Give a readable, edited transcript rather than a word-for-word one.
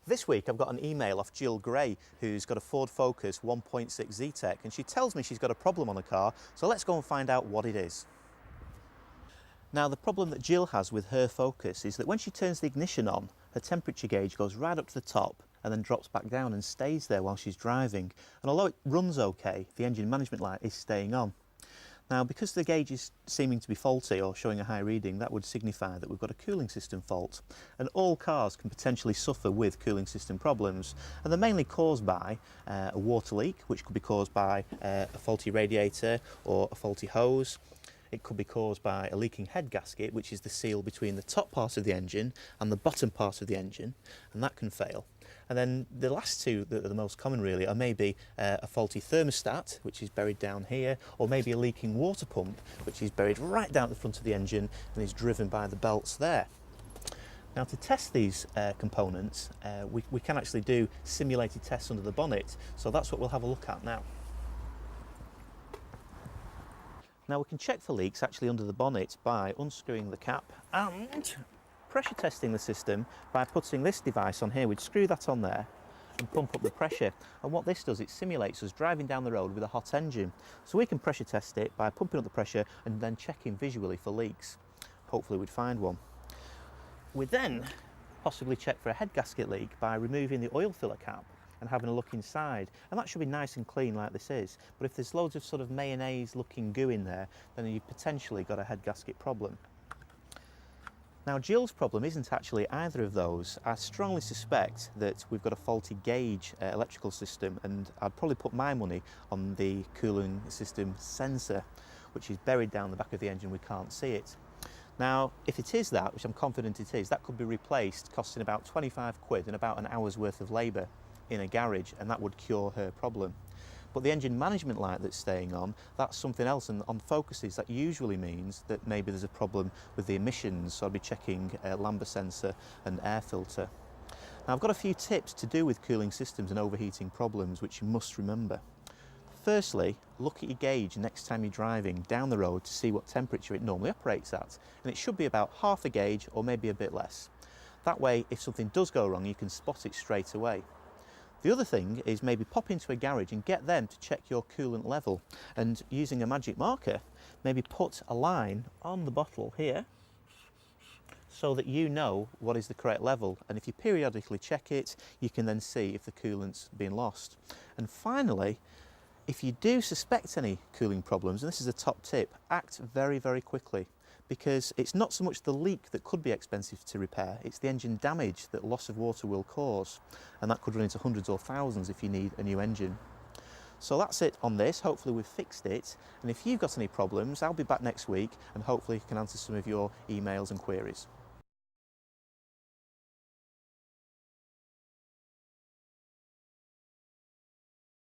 This week I've got an email off Jill Gray, who's got a Ford Focus 1.6 Z-Tech, and she tells me she's got a problem on the car, so let's go and find out what it is. Now, the problem that Jill has with her Focus is that when she turns the ignition on, her temperature gauge goes right up to the top and then drops back down and stays there while she's driving. And although it runs okay, the engine management light is staying on. Now, because the gauge is seeming to be faulty or showing a high reading, that would signify that we've got a cooling system fault. And all cars can potentially suffer with cooling system problems, and they're mainly caused by a water leak, which could be caused by a faulty radiator or a faulty hose. It could be caused by a leaking head gasket, which is the seal between the top part of the engine and the bottom part of the engine, and that can fail. And then the last two that are the most common really are maybe a faulty thermostat, which is buried down here, or maybe a leaking water pump, which is buried right down at the front of the engine and is driven by the belts there. Now, to test these components, we can actually do simulated tests under the bonnet, so that's what we'll have a look at now. Now, we can check for leaks actually under the bonnet by unscrewing the cap and pressure testing the system by putting this device on here. We'd screw that on there and pump up the pressure, and what this does, it simulates us driving down the road with a hot engine. So we can pressure test it by pumping up the pressure and then checking visually for leaks. Hopefully we'd find one. We then possibly check for a head gasket leak by removing the oil filler cap and having a look inside, and that should be nice and clean like this is. But if there's loads of sort of mayonnaise looking goo in there, then you've potentially got a head gasket problem. Now, Jill's problem isn't actually either of those. I strongly suspect that we've got a faulty gauge electrical system, and I'd probably put my money on the cooling system sensor, which is buried down the back of the engine. We can't see it. Now, if it is that, which I'm confident it is, that could be replaced, costing about 25 quid and about an hour's worth of labour in a garage, and that would cure her problem. But the engine management light that's staying on, that's something else, and on Focuses that usually means that maybe there's a problem with the emissions, so I'd be checking a lambda sensor and air filter. Now, I've got a few tips to do with cooling systems and overheating problems which you must remember. Firstly, look at your gauge next time you're driving down the road to see what temperature it normally operates at, and it should be about half the gauge or maybe a bit less. That way, if something does go wrong, you can spot it straight away. The other thing is maybe pop into a garage and get them to check your coolant level, and using a magic marker, maybe put a line on the bottle here so that you know what is the correct level, and if you periodically check it, you can then see if the coolant's been lost. And finally, if you do suspect any cooling problems, and this is a top tip, act very, very quickly, because it's not so much the leak that could be expensive to repair, it's the engine damage that loss of water will cause, and that could run into hundreds or thousands if you need a new engine. So that's it on this. Hopefully we've fixed it, and if you've got any problems, I'll be back next week and hopefully can answer some of your emails and queries.